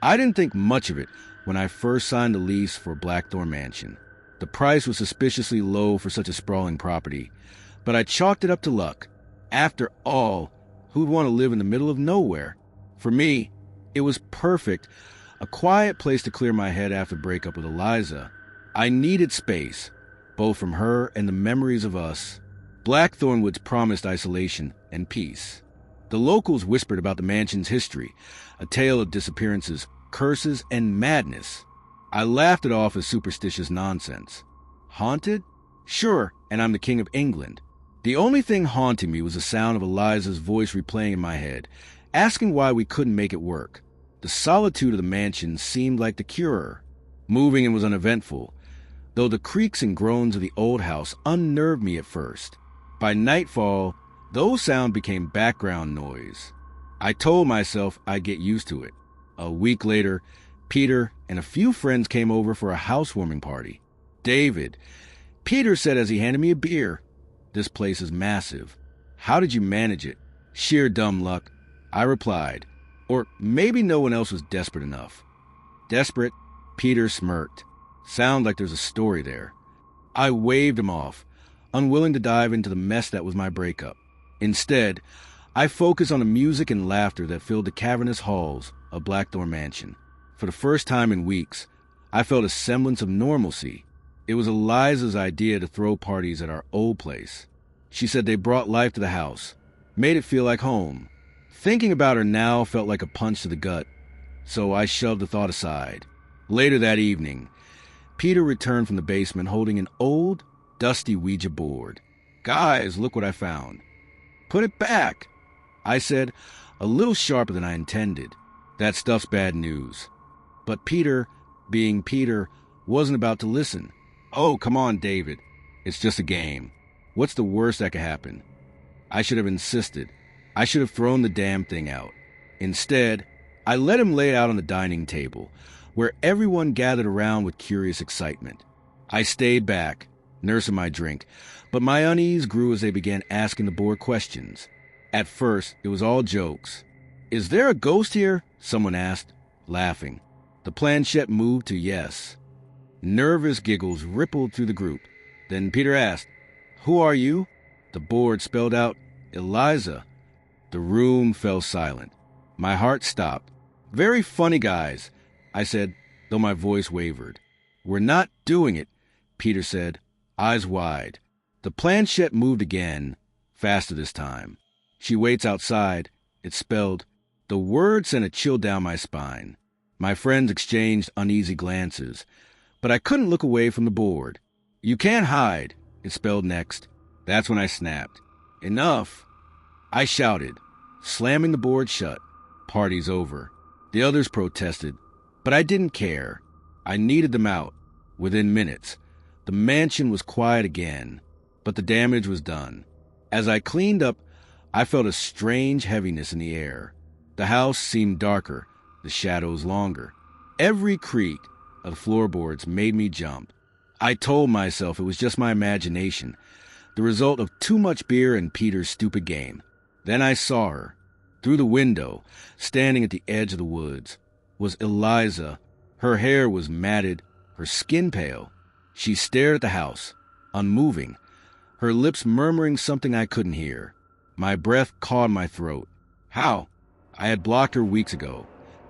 I didn't think much of it when I first signed the lease for Blackthorn Mansion. The price was suspiciously low for such a sprawling property, but I chalked it up to luck. After all, who'd want to live in the middle of nowhere? For me, it was perfect, a quiet place to clear my head after the breakup with Eliza. I needed space, both from her and the memories of us. Blackthorn Woods promised isolation and peace. The locals whispered about the mansion's history, a tale of disappearances, curses, and madness. I laughed it off as superstitious nonsense. Haunted? Sure, and I'm the King of England. The only thing haunting me was the sound of Eliza's voice replaying in my head, asking why we couldn't make it work. The solitude of the mansion seemed like the cure. Moving in was uneventful, though the creaks and groans of the old house unnerved me at first. By nightfall, those sounds became background noise. I told myself I'd get used to it. A week later, Peter and a few friends came over for a housewarming party. David, Peter said as he handed me a beer, "This place is massive. How did you manage it?" "Sheer dumb luck," I replied. Or maybe no one else was desperate enough. Desperate? Peter smirked. Sounds like there's a story there. I waved him off, unwilling to dive into the mess that was my breakup. Instead, I focused on the music and laughter that filled the cavernous halls of Blackthorn Mansion. For the first time in weeks, I felt a semblance of normalcy. It was Eliza's idea to throw parties at our old place. She said they brought life to the house, made it feel like home. Thinking about her now felt like a punch to the gut, so I shoved the thought aside. Later that evening, Peter returned from the basement holding an old, dusty Ouija board. "Guys, look what I found." "Put it back," I said, a little sharper than I intended. "That stuff's bad news." But Peter, being Peter, wasn't about to listen. "Oh, come on, David. It's just a game. What's the worst that could happen?" I should have insisted. I should have thrown the damn thing out. Instead, I let him lay it out on the dining table, where everyone gathered around with curious excitement. I stayed back, nursing my drink, but my unease grew as they began asking the board questions. At first, it was all jokes. "Is there a ghost here?" someone asked, laughing. The planchette moved to yes. Nervous giggles rippled through the group. Then Peter asked, "Who are you?" The board spelled out, "Eliza." The room fell silent. My heart stopped. "Very funny, guys," I said, though my voice wavered. "We're not doing it," Peter said, eyes wide. The planchette moved again, faster this time. "She waits outside," it spelled. The word sent a chill down my spine. My friends exchanged uneasy glances, but I couldn't look away from the board. "You can't hide," it spelled next. That's when I snapped. "Enough," I shouted, slamming the board shut. "Party's over." The others protested, but I didn't care. I needed them out. Within minutes, the mansion was quiet again, but the damage was done. As I cleaned up, I felt a strange heaviness in the air. The house seemed darker, the shadows longer. Every creak of the floorboards made me jump. I told myself it was just my imagination, the result of too much beer and Peter's stupid game. Then I saw her. Through the window, standing at the edge of the woods, was Eliza. Her hair was matted, her skin pale. She stared at the house, unmoving, her lips murmuring something I couldn't hear. My breath caught in my throat. How? I had blocked her weeks ago,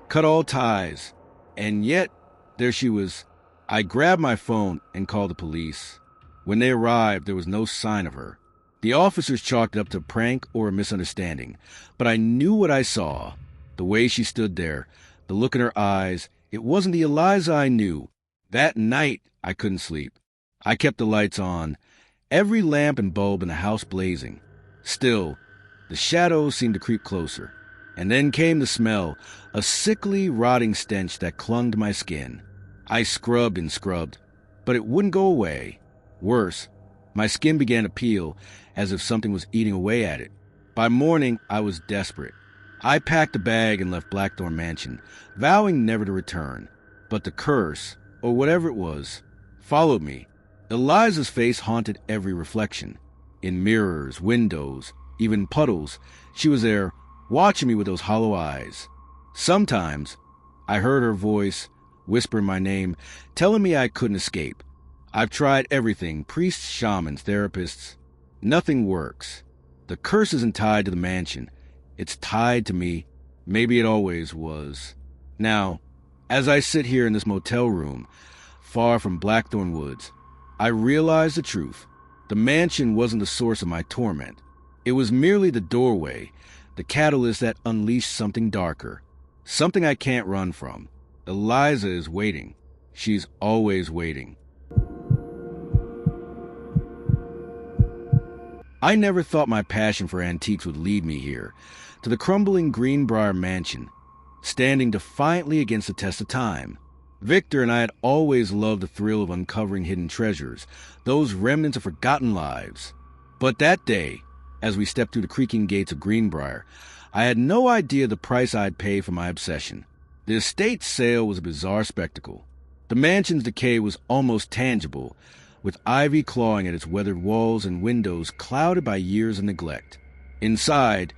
cut all ties, and yet there she was. I grabbed my phone and called the police. When they arrived, there was no sign of her. The officers chalked it up to a prank or a misunderstanding, but I knew what I saw. The way she stood there, the look in her eyes, it wasn't the Eliza I knew. That night, I couldn't sleep. I kept the lights on, every lamp and bulb in the house blazing. Still, the shadows seemed to creep closer. And then came the smell, a sickly, rotting stench that clung to my skin. I scrubbed and scrubbed, but it wouldn't go away. Worse, my skin began to peel, as if something was eating away at it. By morning, I was desperate. I packed a bag and left Blackthorn Mansion, vowing never to return. But the curse, or whatever it was, followed me. Eliza's face haunted every reflection. In mirrors, windows, even puddles, she was there, watching me with those hollow eyes. Sometimes, I heard her voice, whispering my name, telling me I couldn't escape. I've tried everything, priests, shamans, therapists. Nothing works. The curse isn't tied to the mansion. It's tied to me. Maybe it always was. Now, as I sit here in this motel room, far from Blackthorn Woods, I realize the truth. The mansion wasn't the source of my torment. It was merely the doorway, the catalyst that unleashed something darker, something I can't run from. Eliza is waiting. She's always waiting. I never thought my passion for antiques would lead me here, to the crumbling Greenbrier mansion, standing defiantly against the test of time. Victor and I had always loved the thrill of uncovering hidden treasures, those remnants of forgotten lives. But that day, as we stepped through the creaking gates of Greenbrier, I had no idea the price I'd pay for my obsession. The estate sale was a bizarre spectacle. The mansion's decay was almost tangible, with ivy clawing at its weathered walls and windows clouded by years of neglect. Inside,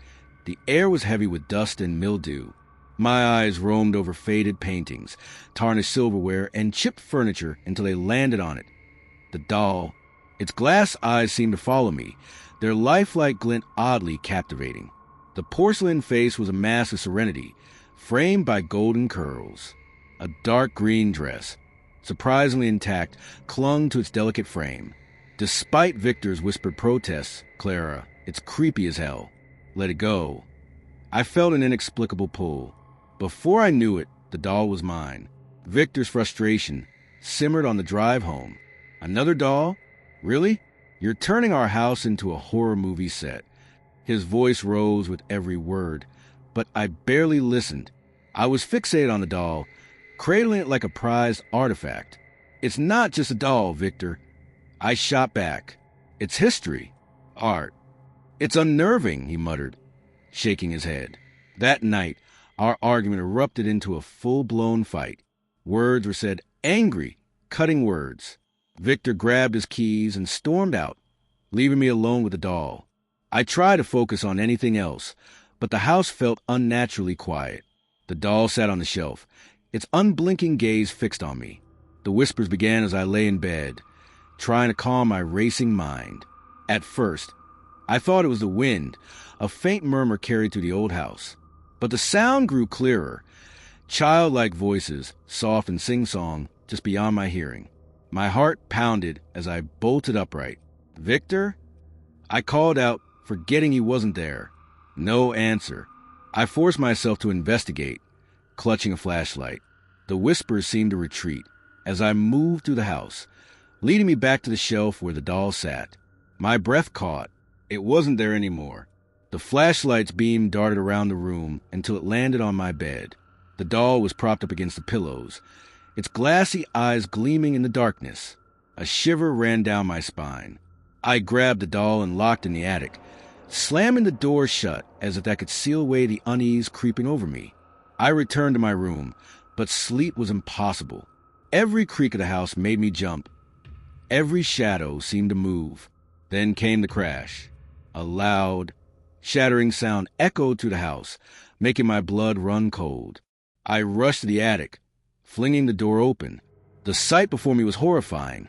the air was heavy with dust and mildew. My eyes roamed over faded paintings, tarnished silverware, and chipped furniture until they landed on it. The doll. Its glass eyes seemed to follow me, their lifelike glint oddly captivating. The porcelain face was a mask of serenity, framed by golden curls. A dark green dress, surprisingly intact, clung to its delicate frame. Despite Victor's whispered protests, "Clara, it's creepy as hell. Let it go." I felt an inexplicable pull. Before I knew it, the doll was mine. Victor's frustration simmered on the drive home. "Another doll? Really? You're turning our house into a horror movie set." His voice rose with every word, but I barely listened. I was fixated on the doll, cradling it like a prized artifact. "It's not just a doll, Victor." I shot back. "It's history. Art. It's unnerving," he muttered, shaking his head. That night, our argument erupted into a full-blown fight. Words were said, angry, cutting words. Victor grabbed his keys and stormed out, leaving me alone with the doll. I tried to focus on anything else, but the house felt unnaturally quiet. The doll sat on the shelf, its unblinking gaze fixed on me. The whispers began as I lay in bed, trying to calm my racing mind. At first, I thought it was the wind, a faint murmur carried through the old house. But the sound grew clearer, childlike voices, soft and sing-song, just beyond my hearing. My heart pounded as I bolted upright. "Victor?" I called out, forgetting he wasn't there. No answer. I forced myself to investigate, clutching a flashlight. The whispers seemed to retreat as I moved through the house, leading me back to the shelf where the doll sat. My breath caught. It wasn't there anymore. The flashlight's beam darted around the room until it landed on my bed. The doll was propped up against the pillows, its glassy eyes gleaming in the darkness. A shiver ran down my spine. I grabbed the doll and locked in the attic, slamming the door shut as if that could seal away the unease creeping over me. I returned to my room, but sleep was impossible. Every creak of the house made me jump. Every shadow seemed to move. Then came the crash. A loud, shattering sound echoed through the house, making my blood run cold. I rushed to the attic, flinging the door open. The sight before me was horrifying.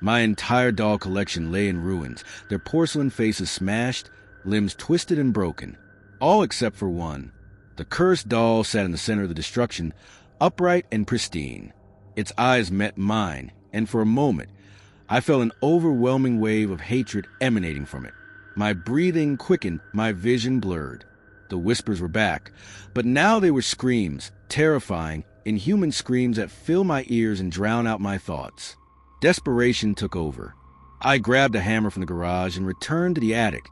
My entire doll collection lay in ruins, their porcelain faces smashed, limbs twisted and broken, all except for one. The cursed doll sat in the center of the destruction, upright and pristine. Its eyes met mine, and for a moment, I felt an overwhelming wave of hatred emanating from it. My breathing quickened, my vision blurred. The whispers were back, but now they were screams, terrifying, inhuman screams that fill my ears and drown out my thoughts. Desperation took over. I grabbed a hammer from the garage and returned to the attic,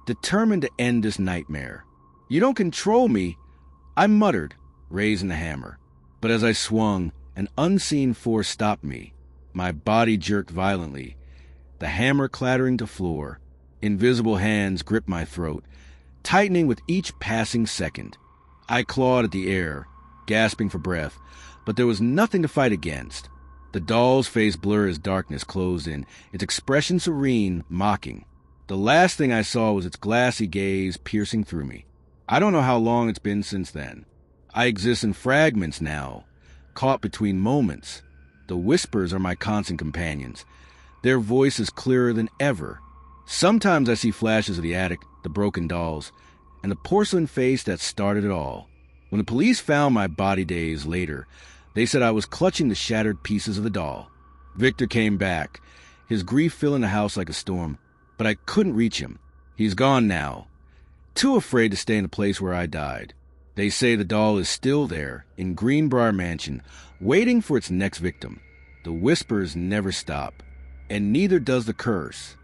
determined to end this nightmare. "You don't control me," I muttered, raising the hammer. But as I swung, an unseen force stopped me. My body jerked violently, the hammer clattering to floor. Invisible hands gripped my throat, tightening with each passing second. I clawed at the air, gasping for breath, but there was nothing to fight against. The doll's face blurred as darkness closed in, its expression serene, mocking. The last thing I saw was its glassy gaze piercing through me. I don't know how long it's been since then. I exist in fragments now, caught between moments. The whispers are my constant companions. Their voice is clearer than ever. Sometimes I see flashes of the attic, the broken dolls, and the porcelain face that started it all. When the police found my body days later, they said I was clutching the shattered pieces of the doll. Victor came back, his grief filling the house like a storm, but I couldn't reach him. He's gone now, too afraid to stay in the place where I died. They say the doll is still there, in Greenbrier Mansion, waiting for its next victim. The whispers never stop, and neither does the curse.